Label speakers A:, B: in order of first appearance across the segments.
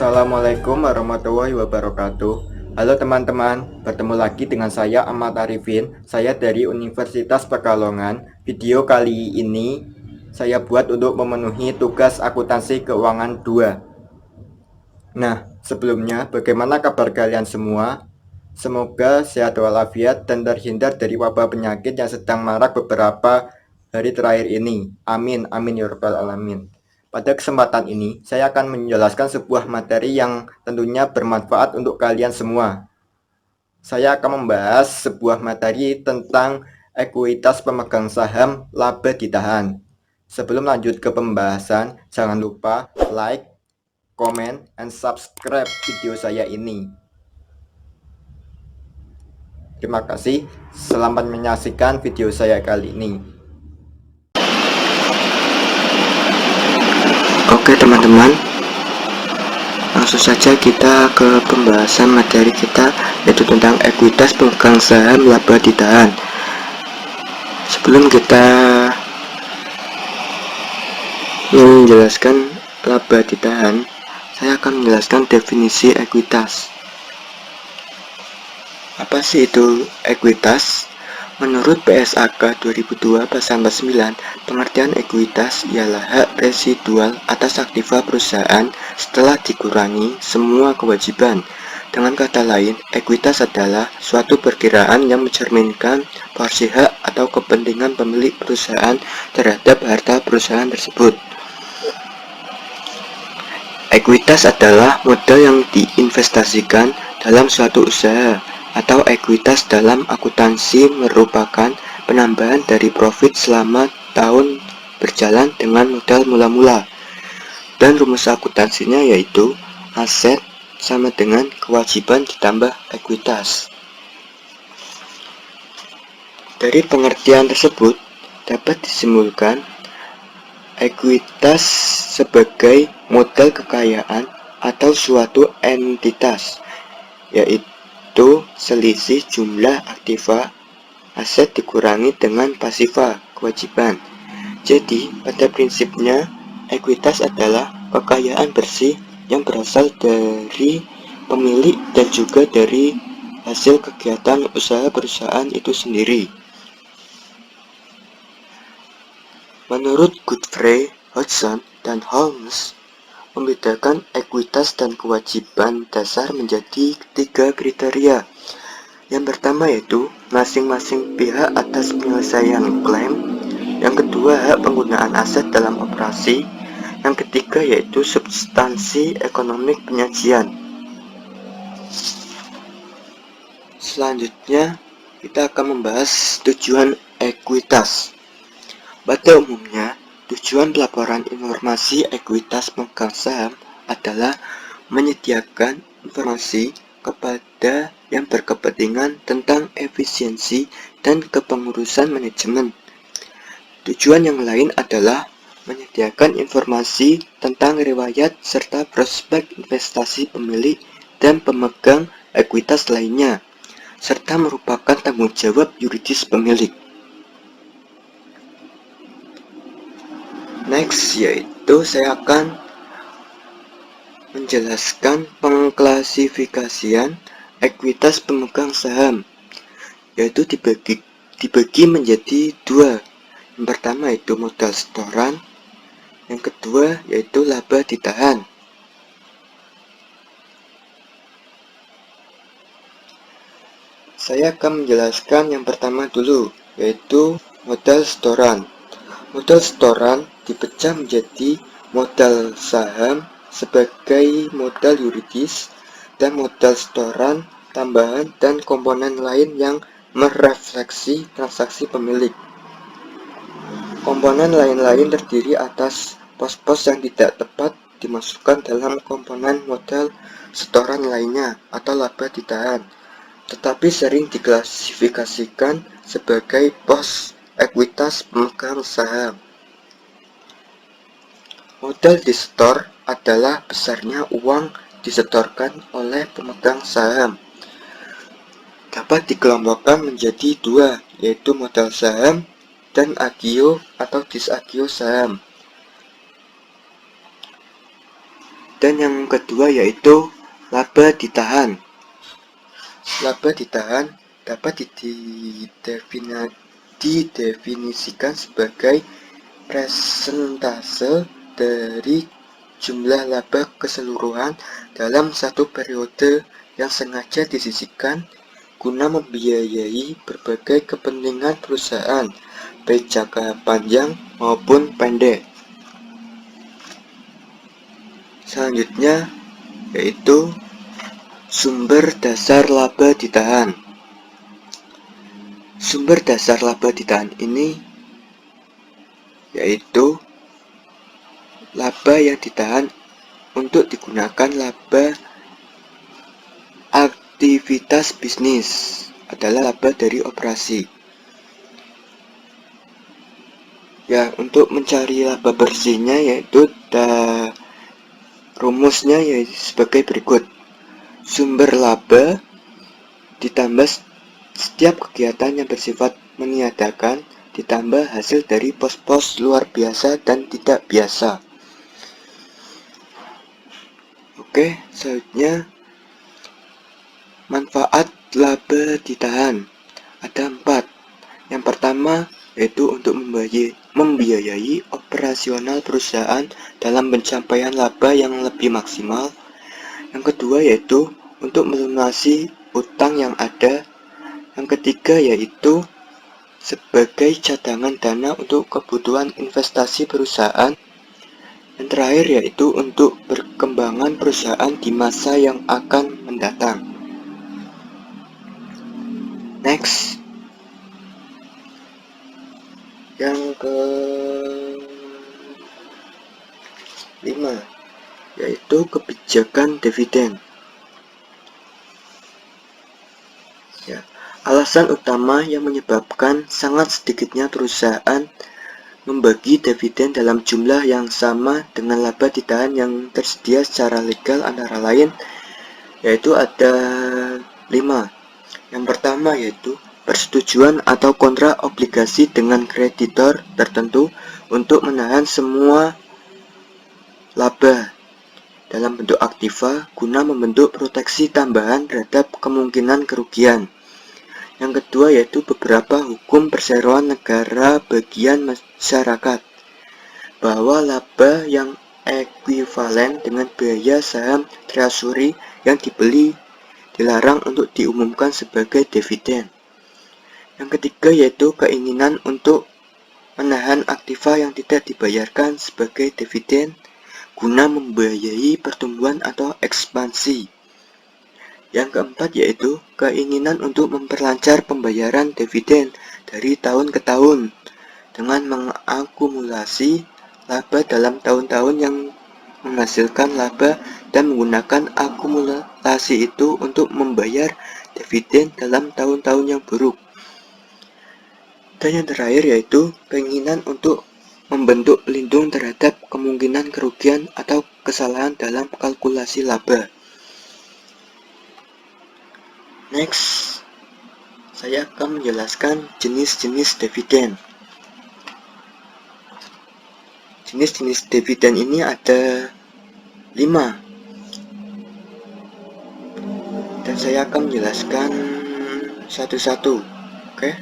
A: Assalamualaikum warahmatullahi wabarakatuh. Halo teman-teman, bertemu lagi dengan saya Ahmad Arifin. Saya dari Universitas Pekalongan. Video kali ini saya buat untuk memenuhi tugas akuntansi keuangan 2. Nah, sebelumnya bagaimana kabar kalian semua? Semoga sehat walafiat dan terhindar dari wabah penyakit yang sedang marak beberapa hari terakhir ini. Amin, amin ya rabbal alamin. Pada kesempatan ini, saya akan menjelaskan sebuah materi yang tentunya bermanfaat untuk kalian semua. Saya akan membahas sebuah materi tentang ekuitas pemegang saham laba ditahan. Sebelum lanjut ke pembahasan, jangan lupa like, comment, and subscribe video saya ini. Terima kasih, selamat menyaksikan video saya kali ini.
B: Oke teman-teman, langsung saja kita ke pembahasan materi kita, yaitu tentang ekuitas pemegang saham laba ditahan. Sebelum kita menjelaskan laba ditahan, saya akan menjelaskan definisi ekuitas. Apa sih itu ekuitas? Menurut PSAK 2002 pasal 9, pengertian ekuitas ialah hak residual atas aktiva perusahaan setelah dikurangi semua kewajiban. Dengan kata lain, ekuitas adalah suatu perkiraan yang mencerminkan porsi hak atau kepentingan pemilik perusahaan terhadap harta perusahaan tersebut. Ekuitas adalah modal yang diinvestasikan dalam suatu usaha, atau ekuitas dalam akuntansi merupakan penambahan dari profit selama tahun berjalan dengan modal mula-mula. Dan rumus akuntansinya yaitu aset sama dengan kewajiban ditambah ekuitas. Dari pengertian tersebut dapat disimpulkan ekuitas sebagai modal kekayaan atau suatu entitas, yaitu selisih jumlah aktiva aset dikurangi dengan pasiva kewajiban. Jadi pada prinsipnya ekuitas adalah kekayaan bersih yang berasal dari pemilik dan juga dari hasil kegiatan usaha perusahaan itu sendiri. Menurut Godfrey, Hodgson, dan Holmes, membedakan ekuitas dan kewajiban dasar menjadi 3 kriteria. Yang pertama yaitu masing-masing pihak atas penyelesaian klaim. Yang kedua, hak penggunaan aset dalam operasi. Yang ketiga yaitu substansi ekonomi penyajian. Selanjutnya, kita akan membahas tujuan ekuitas. Pada umumnya, tujuan pelaporan informasi ekuitas pemegang saham adalah menyediakan informasi kepada yang berkepentingan tentang efisiensi dan kepengurusan manajemen. Tujuan yang lain adalah menyediakan informasi tentang riwayat serta prospek investasi pemilik dan pemegang ekuitas lainnya, serta merupakan tanggung jawab yuridis pemilik. Next, yaitu saya akan menjelaskan pengklasifikasian ekuitas pemegang saham, yaitu dibagi menjadi 2. Yang pertama yaitu modal setoran, yang kedua yaitu laba ditahan. Saya akan menjelaskan yang pertama dulu, yaitu modal setoran. Modal setoran dipecah menjadi modal saham sebagai modal yuridis dan modal setoran tambahan dan komponen lain yang merefleksi transaksi pemilik. Komponen lain-lain terdiri atas pos-pos yang tidak tepat dimasukkan dalam komponen modal setoran lainnya atau laba ditahan, tetapi sering diklasifikasikan sebagai pos ekuitas pemegang saham. Modal disetor adalah besarnya uang disetorkan oleh pemegang saham. Dapat dikelompokkan menjadi 2, yaitu modal saham dan agio atau disagio saham. Dan yang kedua yaitu laba ditahan. Laba ditahan dapat didefinisikan sebagai persentase dari jumlah laba keseluruhan dalam satu periode yang sengaja disisihkan guna membiayai berbagai kepentingan perusahaan, baik jangka panjang maupun pendek. Selanjutnya yaitu sumber dasar laba ditahan. Sumber dasar laba ditahan ini yaitu laba yang ditahan untuk digunakan laba aktivitas bisnis, adalah laba dari operasi. Ya, untuk mencari laba bersihnya yaitu rumusnya yaitu sebagai berikut. Sumber laba ditambah setiap kegiatan yang bersifat meniadakan ditambah hasil dari pos-pos luar biasa dan tidak biasa. Oke, selanjutnya manfaat laba ditahan ada 4. Yang pertama yaitu untuk membiayai operasional perusahaan dalam pencapaian laba yang lebih maksimal. Yang kedua yaitu untuk melunasi utang yang ada. Yang ketiga yaitu sebagai cadangan dana untuk kebutuhan investasi perusahaan. Yang terakhir yaitu untuk perkembangan perusahaan di masa yang akan mendatang. Next, yang ke-5 yaitu kebijakan dividen. Ya, alasan utama yang menyebabkan sangat sedikitnya perusahaan membagi dividen dalam jumlah yang sama dengan laba ditahan yang tersedia secara legal antara lain yaitu ada 5. Yang pertama yaitu persetujuan atau kontrak obligasi dengan kreditor tertentu untuk menahan semua laba dalam bentuk aktiva guna membentuk proteksi tambahan terhadap kemungkinan kerugian. Yang kedua yaitu beberapa hukum perseroan negara bagian masyarakat bahwa laba yang ekuivalen dengan biaya saham treasury yang dibeli dilarang untuk diumumkan sebagai dividen. Yang ketiga yaitu keinginan untuk menahan aktiva yang tidak dibayarkan sebagai dividen guna membiayai pertumbuhan atau ekspansi. Yang keempat yaitu keinginan untuk memperlancar pembayaran dividen dari tahun ke tahun dengan mengakumulasi laba dalam tahun-tahun yang menghasilkan laba dan menggunakan akumulasi itu untuk membayar dividen dalam tahun-tahun yang buruk. Dan yang terakhir yaitu keinginan untuk membentuk pelindung terhadap kemungkinan kerugian atau kesalahan dalam kalkulasi laba. Next, saya akan menjelaskan jenis-jenis dividen. Jenis-jenis dividen ini ada 5. Dan saya akan menjelaskan satu-satu. Oke.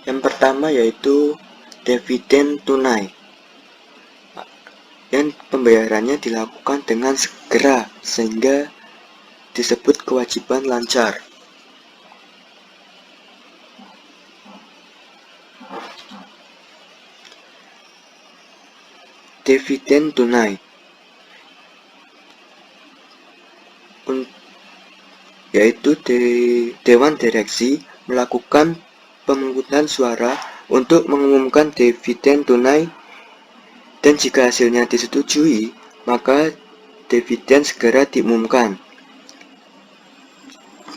B: Yang pertama yaitu dividen tunai. Dan pembayarannya dilakukan dengan segera sehingga disebut kewajiban lancar. Dividen tunai yaitu Dewan Direksi melakukan pemungutan suara untuk mengumumkan dividen tunai dan jika hasilnya disetujui maka dividen segera diumumkan.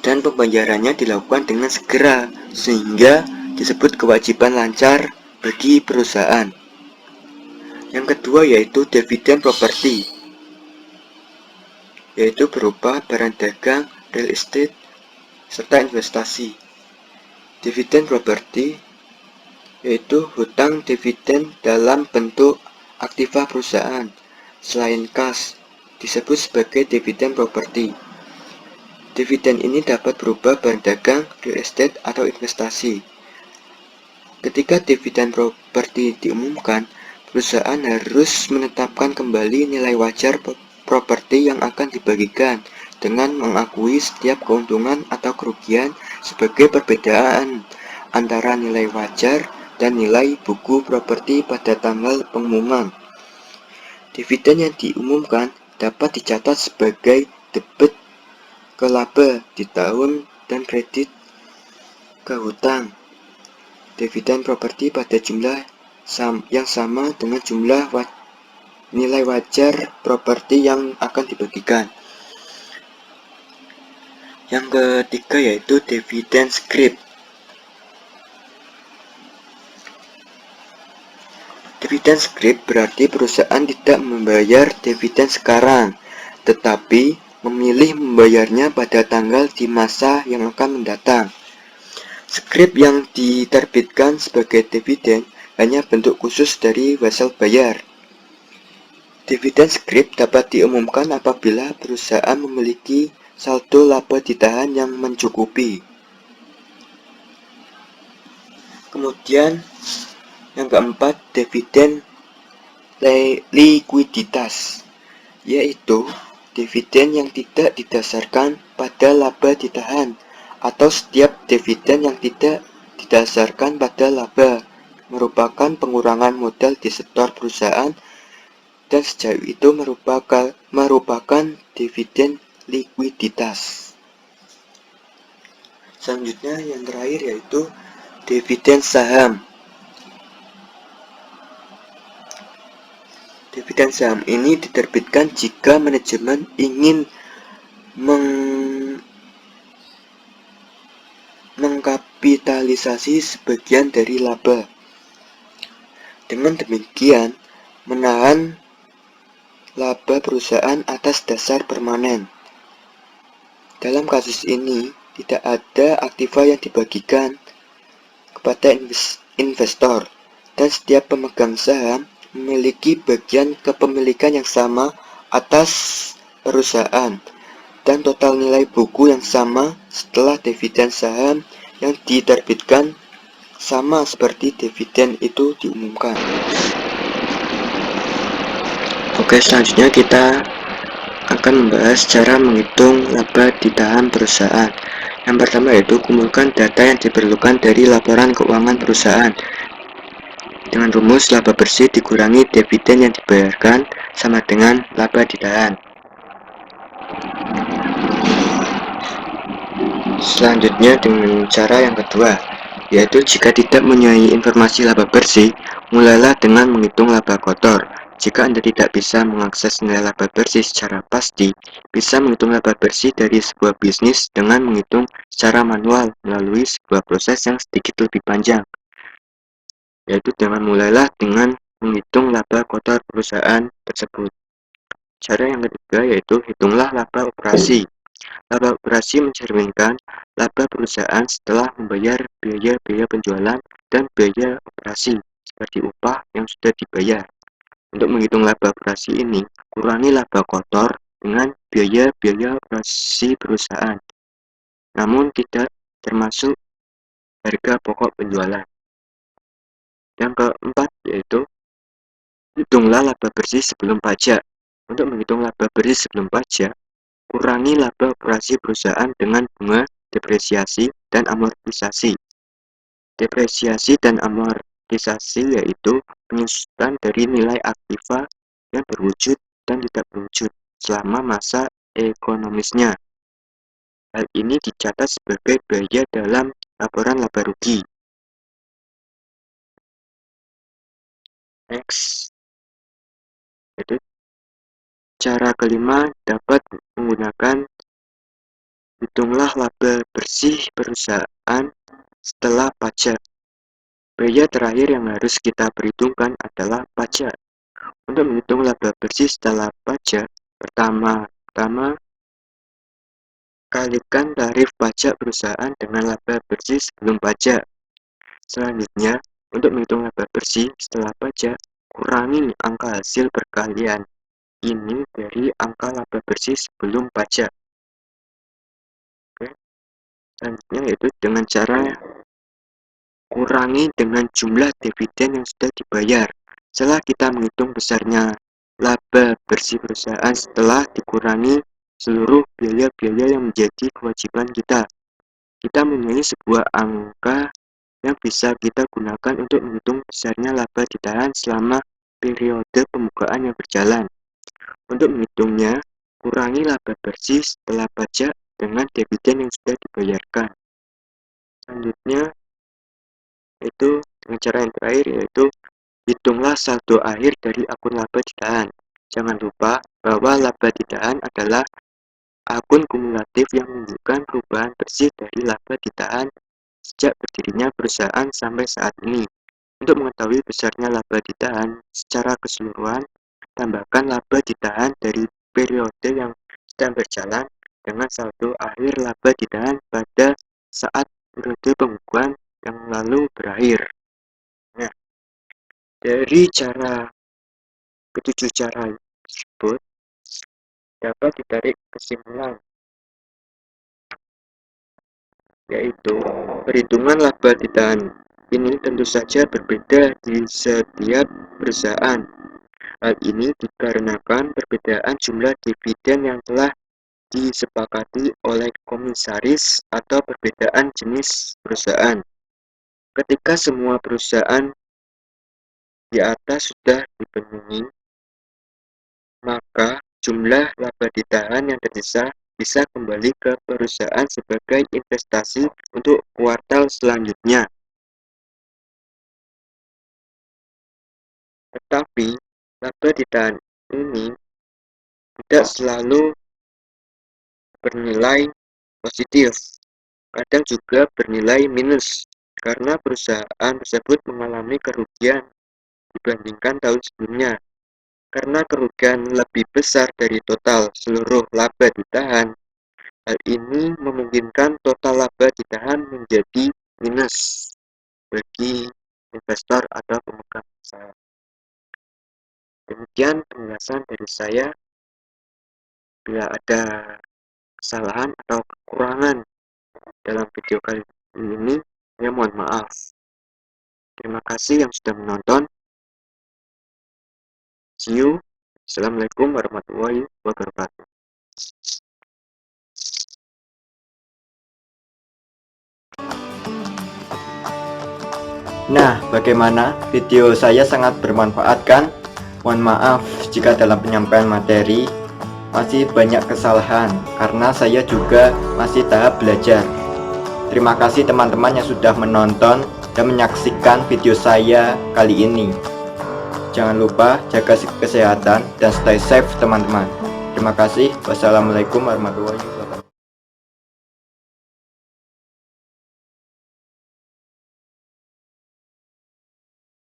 B: Dan pembayarannya dilakukan dengan segera sehingga disebut kewajiban lancar bagi perusahaan. Yang kedua yaitu dividen properti, yaitu berupa barang dagang, real estate, serta investasi. Dividen properti yaitu hutang dividen dalam bentuk aktiva perusahaan selain kas disebut sebagai dividen properti. Dividen ini dapat berubah barang dagang, real estate, atau investasi. Ketika dividen properti diumumkan, perusahaan harus menetapkan kembali nilai wajar properti yang akan dibagikan dengan mengakui setiap keuntungan atau kerugian sebagai perbedaan antara nilai wajar dan nilai buku properti pada tanggal pengumuman. Dividen yang diumumkan dapat dicatat sebagai debit ke laba di tahun dan kredit ke hutang. Dividen properti pada jumlah yang sama dengan jumlah nilai wajar properti yang akan dibagikan. Yang ketiga yaitu dividen scrip. Dividen scrip berarti perusahaan tidak membayar dividen sekarang, tetapi memilih membayarnya pada tanggal di masa yang akan mendatang. Scrip yang diterbitkan sebagai dividen hanya bentuk khusus dari wesel bayar. Dividen scrip dapat diumumkan apabila perusahaan memiliki saldo laba ditahan yang mencukupi. Kemudian yang keempat, dividen likuiditas, yaitu dividen yang tidak didasarkan pada laba ditahan atau setiap dividen yang tidak didasarkan pada laba merupakan pengurangan modal di sektor perusahaan dan sejauh itu merupakan dividen likuiditas. Selanjutnya yang terakhir yaitu dividen saham. Dividen saham ini diterbitkan jika manajemen ingin mengkapitalisasi sebagian dari laba. Dengan demikian, menahan laba perusahaan atas dasar permanen. Dalam kasus ini, tidak ada aktiva yang dibagikan kepada investor, dan setiap pemegang saham memiliki bagian kepemilikan yang sama atas perusahaan dan total nilai buku yang sama setelah dividen saham yang diterbitkan sama seperti dividen itu diumumkan. Oke, selanjutnya kita akan membahas cara menghitung laba ditahan perusahaan. Yang pertama yaitu kumpulkan data yang diperlukan dari laporan keuangan perusahaan. Dengan rumus laba bersih dikurangi dividen yang dibayarkan sama dengan laba ditahan. Selanjutnya dengan cara yang kedua, yaitu jika tidak mempunyai informasi laba bersih, mulailah dengan menghitung laba kotor. Jika Anda tidak bisa mengakses nilai laba bersih secara pasti, bisa menghitung laba bersih dari sebuah bisnis dengan menghitung secara manual melalui sebuah proses yang sedikit lebih panjang. Yaitu mulailah dengan menghitung laba kotor perusahaan tersebut. Cara yang ketiga yaitu hitunglah laba operasi. Laba operasi mencerminkan laba perusahaan setelah membayar biaya-biaya penjualan dan biaya operasi seperti upah yang sudah dibayar. Untuk menghitung laba operasi ini, kurangi laba kotor dengan biaya-biaya operasi perusahaan, namun tidak termasuk harga pokok penjualan. Yang keempat yaitu hitunglah laba bersih sebelum pajak. Untuk menghitung laba bersih sebelum pajak, kurangi laba operasi perusahaan dengan bunga depresiasi dan amortisasi. Depresiasi dan amortisasi yaitu penyusutan dari nilai aktiva yang berwujud dan tidak berwujud selama masa ekonomisnya. Hal ini dicatat sebagai biaya dalam laporan laba rugi. Next, yaitu cara kelima dapat menggunakan hitunglah laba bersih perusahaan setelah pajak. Biaya terakhir yang harus kita perhitungkan adalah pajak. Untuk menghitung laba bersih setelah pajak, pertama kalikan tarif pajak perusahaan dengan laba bersih sebelum pajak. Selanjutnya, untuk menghitung laba bersih setelah pajak, kurangi angka hasil perkalian ini dari angka laba bersih sebelum pajak. Oke. Selanjutnya yaitu dengan cara kurangi dengan jumlah dividen yang sudah dibayar. Setelah kita menghitung besarnya laba bersih perusahaan setelah dikurangi seluruh biaya-biaya yang menjadi kewajiban kita, kita mempunyai sebuah angka yang bisa kita gunakan untuk menghitung besarnya laba ditahan selama periode pembukaan yang berjalan. Untuk menghitungnya, kurangi laba bersih setelah pajak dengan dividen yang sudah dibayarkan. Selanjutnya, itu dengan cara yang terakhir yaitu hitunglah saldo akhir dari akun laba ditahan. Jangan lupa bahwa laba ditahan adalah akun kumulatif yang menunjukkan perubahan bersih dari laba ditahan sejak berdirinya perusahaan sampai saat ini. Untuk mengetahui besarnya laba ditahan secara keseluruhan, tambahkan laba ditahan dari periode yang sedang berjalan dengan saldo akhir laba ditahan pada saat periode pembukuan yang lalu berakhir. Nah, dari ketujuh cara tersebut dapat ditarik kesimpulan, yaitu perhitungan laba ditahan ini tentu saja berbeda di setiap perusahaan. Hal ini dikarenakan perbedaan jumlah dividen yang telah disepakati oleh komisaris atau perbedaan jenis perusahaan. Ketika semua perusahaan di atas sudah dipenuhi, maka jumlah laba ditahan yang tersisa bisa kembali ke perusahaan sebagai investasi untuk kuartal selanjutnya. Tetapi, laba ditahan ini tidak selalu bernilai positif, kadang juga bernilai minus, karena perusahaan tersebut mengalami kerugian dibandingkan tahun sebelumnya. Karena kerugian lebih besar dari total seluruh laba ditahan, hal ini memungkinkan total laba ditahan menjadi minus bagi investor atau pemegang saham. Demikian penjelasan dari saya. Bila ada kesalahan atau kekurangan dalam video kali ini, saya mohon maaf. Terima kasih yang sudah menonton. See you. Assalamualaikum warahmatullahi wabarakatuh.
A: Nah, bagaimana? Video saya sangat bermanfaat kan? Mohon maaf jika dalam penyampaian materi masih banyak kesalahan, karena saya juga masih tahap belajar. Terima kasih teman-teman yang sudah menonton dan menyaksikan video saya kali ini. Jangan lupa jaga kesehatan dan stay safe teman-teman. Terima kasih. Wassalamualaikum warahmatullahi wabarakatuh.